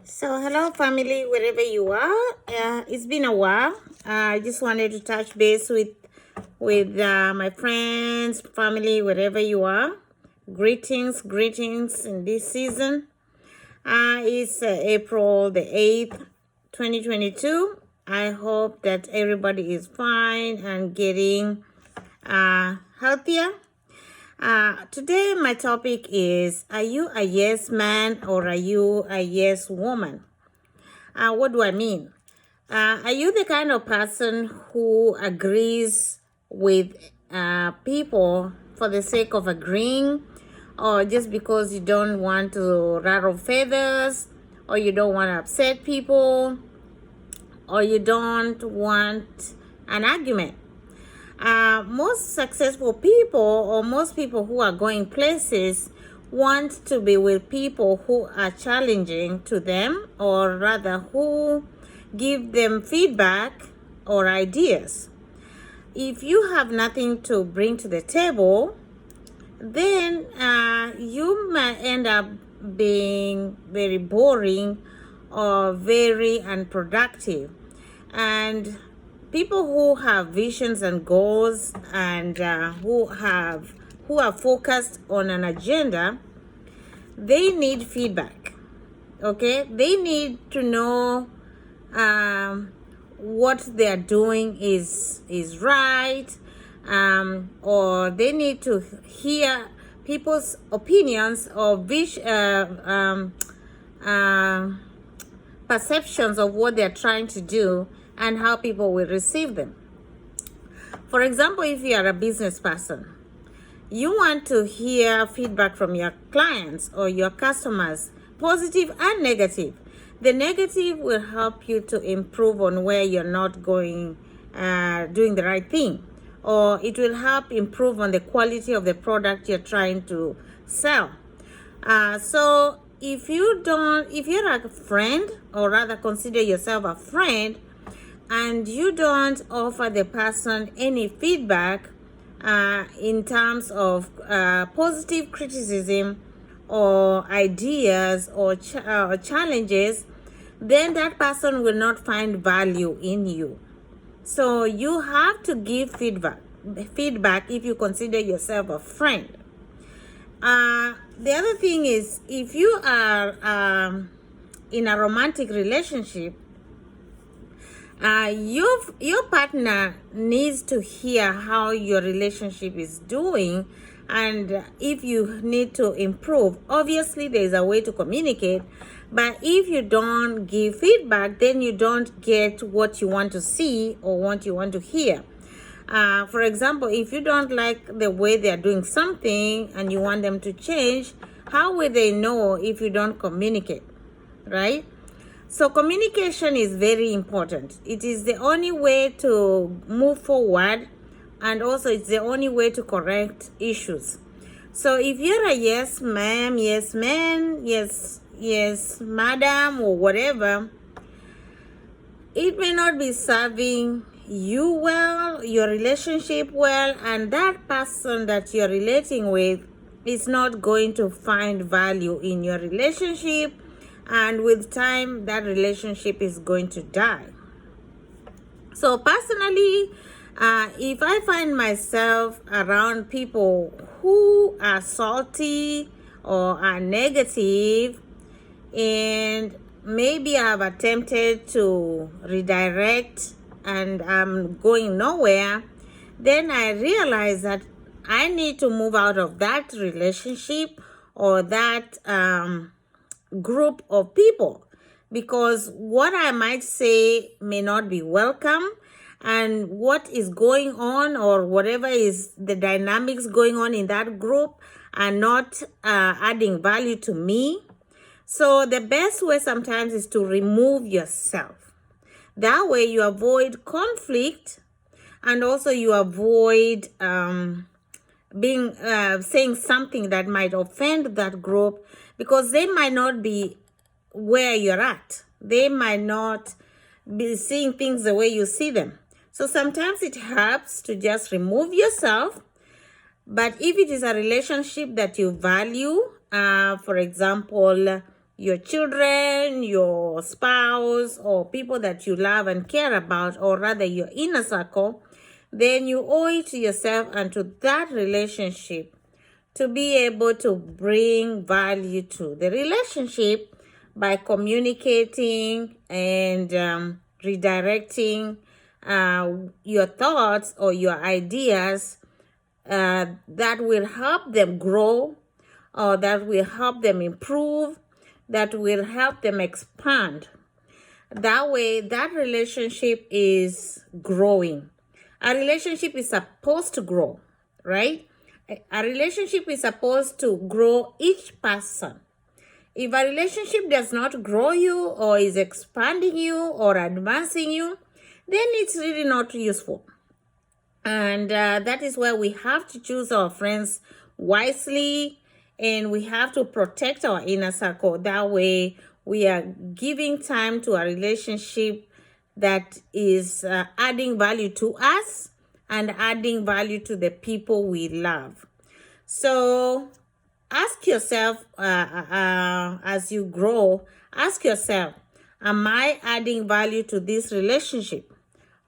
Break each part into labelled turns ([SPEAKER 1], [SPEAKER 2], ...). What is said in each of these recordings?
[SPEAKER 1] So, hello, family, wherever you are. It's been a while. I just wanted to touch base with my friends, family, wherever you are. Greetings in this season. It's April the 8th, 2022. I hope that everybody is fine and getting healthier. Today, my topic is, are you a yes man or are you a yes woman? What do I mean? Are you the kind of person who agrees with people for the sake of agreeing, or just because you don't want to rattle feathers, or you don't want to upset people, or you don't want an argument? Most successful people, or most people who are going places, want to be with people who are challenging to them, or rather who give them feedback or ideas. If you have nothing to bring to the table, then you might end up being very boring or very unproductive. And people who have visions and goals and who are focused on an agenda, they need feedback. Okay, they need to know what they are doing is right, or they need to hear people's opinions or perceptions of what they're trying to do and how people will receive them. For example, if you are a business person, you want to hear feedback from your clients or your customers, positive and negative. The negative will help you to improve on where you're not doing the right thing, or it will help improve on the quality of the product you're trying to sell. So if you're a friend, or rather consider yourself a friend, and you don't offer the person any feedback in terms of positive criticism or ideas or challenges, then that person will not find value in you. So you have to give feedback if you consider yourself a friend. The other thing is, if you are in a romantic relationship, your partner needs to hear how your relationship is doing, and if you need to improve. Obviously, there is a way to communicate, but if you don't give feedback, then you don't get what you want to see or what you want to hear. For example, if you don't like the way they are doing something and you want them to change, how will they know if you don't communicate, right? So communication is very important. It is the only way to move forward, and also it's the only way to correct issues. So if you're a yes ma'am, yes man, yes madam, or whatever, it may not be serving you well, your relationship well, and that person that you're relating with is not going to find value in your relationship, and with time that relationship is going to die. So personally, if I find myself around people who are salty or are negative, and maybe I have attempted to redirect and I'm going nowhere, then I realize that I need to move out of that relationship or that group of people, because what I might say may not be welcome, and what is going on or whatever is the dynamics going on in that group are not adding value to me. So the best way sometimes is to remove yourself. That way you avoid conflict, and also you avoid saying something that might offend that group, because they might not be where you're at. They might not be seeing things the way you see them. So sometimes it helps to just remove yourself. But if it is a relationship that you value, for example, your children, your spouse, or people that you love and care about, or rather your inner circle, then you owe it to yourself and to that relationship to be able to bring value to the relationship by communicating and redirecting your thoughts or your ideas that will help them grow, or that will help them improve, that will help them expand. That way, that relationship is growing. A relationship is supposed to grow, right? A relationship is supposed to grow each person. If a relationship does not grow you or is expanding you or advancing you, then it's really not useful. And that is why we have to choose our friends wisely, and we have to protect our inner circle. That way, we are giving time to a relationship that is adding value to us and adding value to the people we love. So ask yourself as you grow, ask yourself, am I adding value to this relationship?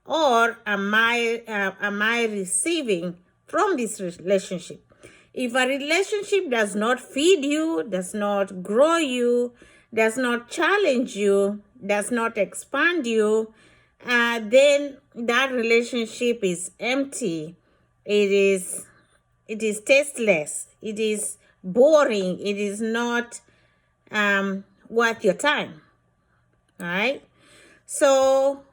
[SPEAKER 1] Or am I receiving from this relationship? If a relationship does not feed you, does not grow you, does not challenge you, does not expand you, then that relationship is empty. It is tasteless. It is boring. It is not worth your time. All right. So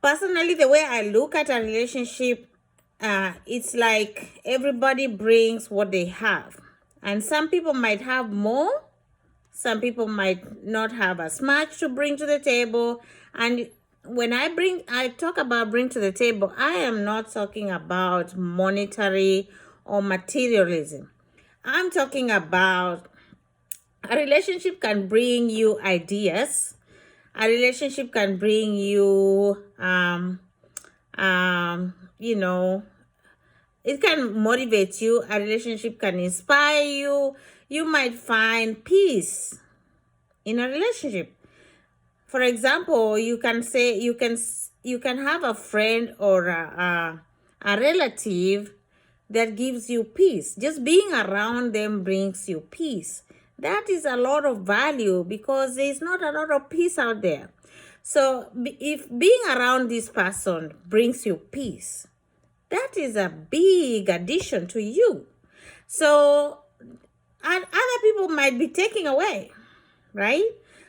[SPEAKER 1] personally, the way I look at a relationship, it's like everybody brings what they have. And some people might have more. Some people might not have as much to bring to the table. And when I talk about bring to the table, I am not talking about monetary or materialism. I'm talking about a relationship can bring you ideas. A relationship can bring you, it can motivate you. A relationship can inspire you. You might find peace in a relationship. For example, you can have a friend or a relative that gives you peace. Just being around them brings you peace. That is a lot of value because there's not a lot of peace out there. So if being around this person brings you peace, that is a big addition to you. So, and other people might be taking away, right?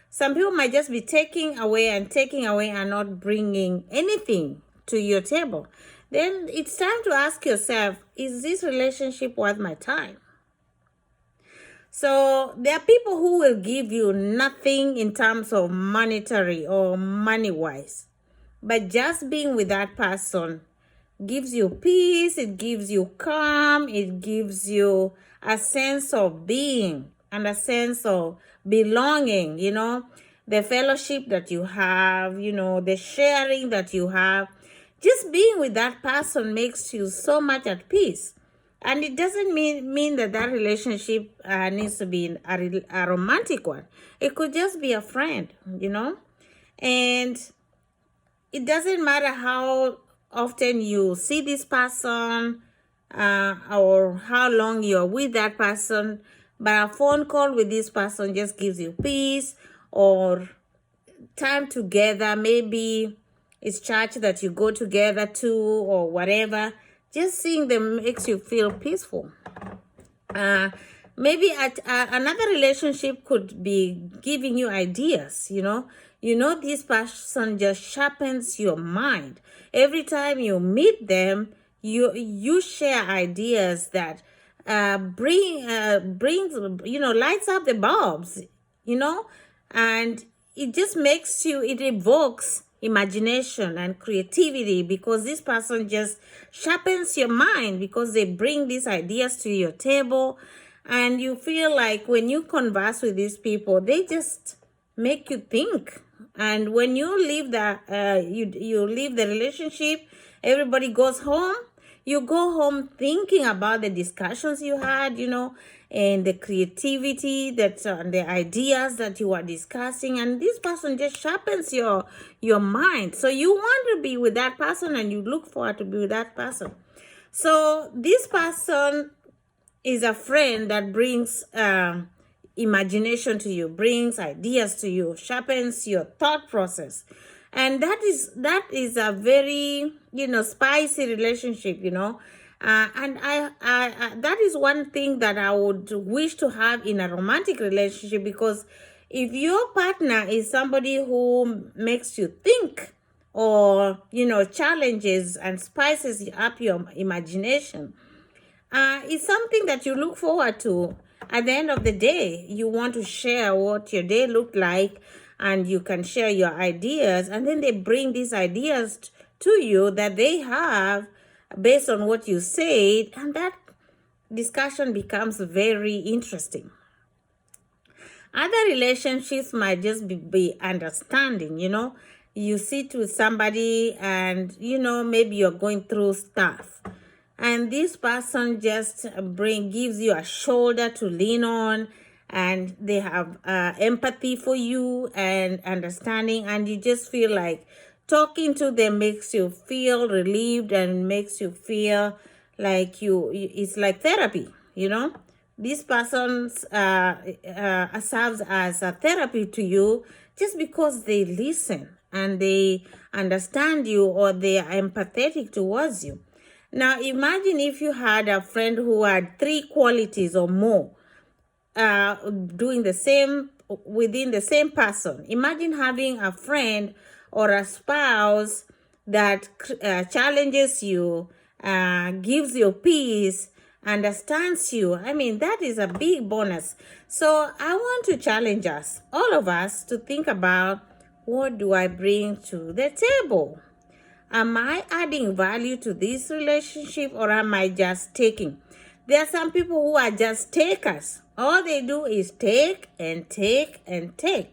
[SPEAKER 1] Some people might just be taking away and not bringing anything to your table. Then it's time to ask yourself, is this relationship worth my time? So there are people who will give you nothing in terms of monetary or money-wise. But just being with that person gives you peace, it gives you calm, it gives you a sense of being and a sense of belonging, the fellowship that you have, the sharing that you have. Just being with that person makes you so much at peace. And it doesn't mean that relationship needs to be a romantic one. It could just be a friend, And it doesn't matter how often you see this person or how long you're with that person, but a phone call with this person just gives you peace, or time together, maybe it's church that you go together to or whatever. Just seeing them makes you feel peaceful. Maybe another relationship could be giving you ideas, this person just sharpens your mind. Every time you meet them, you share ideas that brings lights up the bulbs, and it just it evokes imagination and creativity, because this person just sharpens your mind because they bring these ideas to your table. And you feel like when you converse with these people, they just make you think. And when you leave you leave the relationship, everybody goes home. You go home thinking about the discussions you had, and the creativity that's the ideas that you are discussing, and this person just sharpens your mind. So you want to be with that person and you look forward to be with that person. So this person is a friend that brings imagination to you, brings ideas to you, sharpens your thought process. And that is a very, spicy relationship, and I that is one thing that I would wish to have in a romantic relationship, because if your partner is somebody who makes you think, or challenges and spices up your imagination, it's something that you look forward to. At the end of the day, you want to share what your day looked like, and you can share your ideas, and then they bring these ideas to you that they have based on what you said, and that discussion becomes very interesting. Other relationships might just be understanding, you sit with somebody and maybe you're going through stuff, and this person just gives you a shoulder to lean on, and they have empathy for you and understanding, and you just feel like talking to them makes you feel relieved and makes you feel like it's like therapy. This person serves as a therapy to you just because they listen and they understand you, or they are empathetic towards you. Now, imagine if you had a friend who had 3 qualities or more doing the same within the same person. Imagine having a friend or a spouse that challenges you, gives you peace, understands you. I mean, that is a big bonus. So I want to challenge us, all of us, to think about, what do I bring to the table? Am I adding value to this relationship, or am I just taking? There are some people who are just takers. All they do is take and take and take.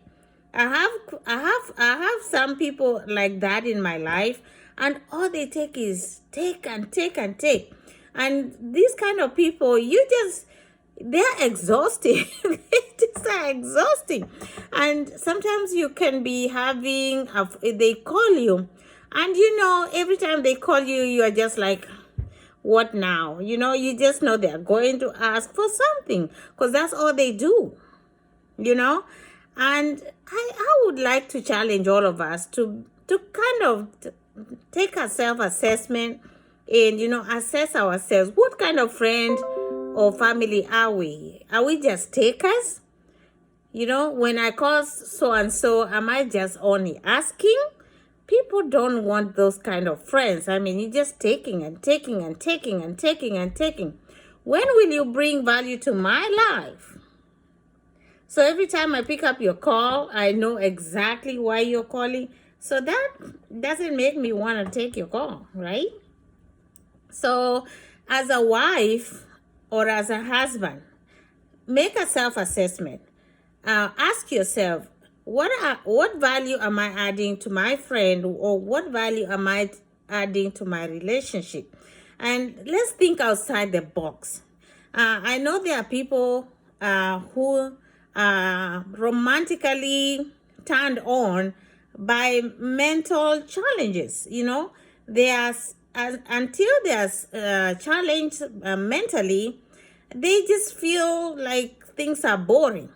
[SPEAKER 1] I have some people like that in my life, and all they take is take and take and take. And these kind of people, they're exhausting. They just are exhausting. And sometimes you can be having, they call you, and every time they call you, you are just like, what now? You just know they're going to ask for something, because that's all they do, And I would like to challenge all of us to kind of take a self-assessment and, assess ourselves. What kind of friend or family are we? Are we just takers? When I call so-and-so, am I just only asking? People don't want those kind of friends. I mean, you're just taking and taking and taking and taking and taking. When will you bring value to my life? So every time I pick up your call, I know exactly why you're calling. So that doesn't make me want to take your call, right? So as a wife or as a husband, make a self-assessment. Ask yourself, what value am I adding to my friend, or what value am I adding to my relationship? And let's think outside the box. I know there are people who are romantically turned on by mental challenges. They are until they are challenged mentally, they just feel like things are boring.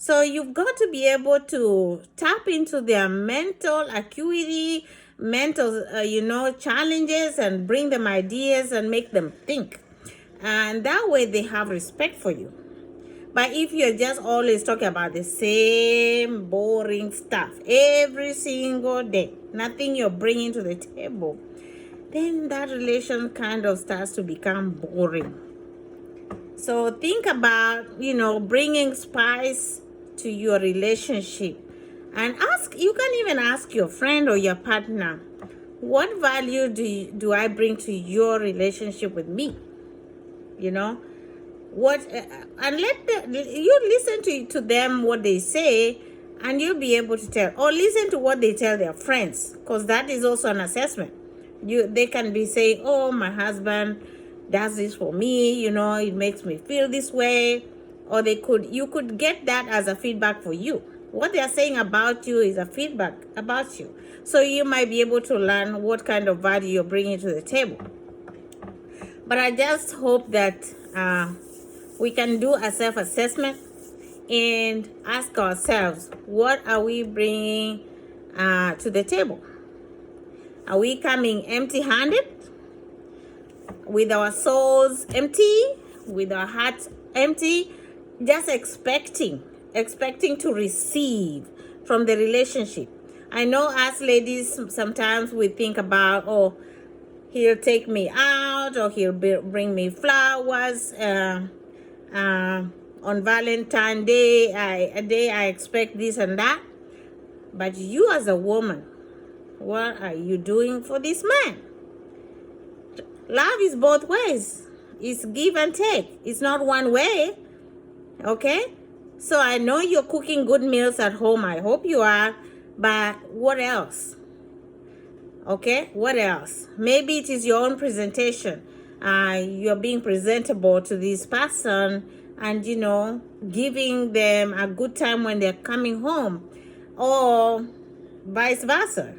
[SPEAKER 1] So you've got to be able to tap into their mental acuity, mental, challenges, and bring them ideas and make them think. And that way they have respect for you. But if you're just always talking about the same boring stuff every single day, nothing you're bringing to the table, then that relation kind of starts to become boring. So think about, bringing spice to your relationship, and you can even ask your friend or your partner, what value do I bring to your relationship with me? What, and you listen to them, what they say, and you'll be able to tell, or listen to what they tell their friends, because that is also an assessment. They can be saying, oh, my husband does this for me, it makes me feel this way. or you could get that as a feedback for you. What they are saying about you is a feedback about you. So you might be able to learn what kind of value you're bringing to the table. But I just hope that we can do a self-assessment and ask ourselves, what are we bringing to the table? Are we coming empty-handed, with our souls empty, with our hearts empty, just expecting to receive from the relationship? I know as ladies, sometimes we think about, oh, he'll take me out, or he'll bring me flowers on Valentine's Day. I expect this and that. But you as a woman, what are you doing for this man? Love is both ways. It's give and take. It's not one way. Okay? So I know you're cooking good meals at home. I hope you are. But what else? Okay? What else? Maybe it is your own presentation. You're being presentable to this person and, giving them a good time when they're coming home. Or vice versa,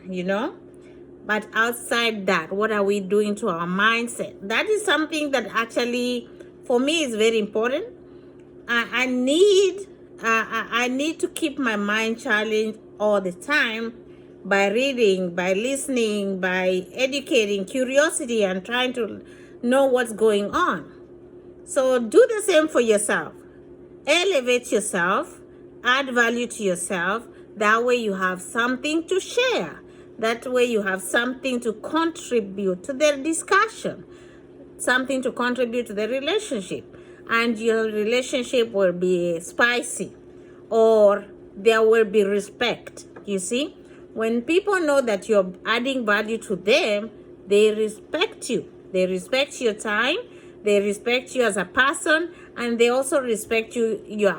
[SPEAKER 1] But outside that, what are we doing to our mindset? That is something that actually, for me, is very important. I need to keep my mind challenged all the time by reading, by listening, by educating, curiosity, and trying to know what's going on. So do the same for yourself. Elevate yourself, add value to yourself. That way you have something to share. That way you have something to contribute to the discussion, something to contribute to the relationship. And your relationship will be spicy, or there will be respect. You see, when people know that you're adding value to them, they respect you. They respect your time. They respect you as a person, and they also respect your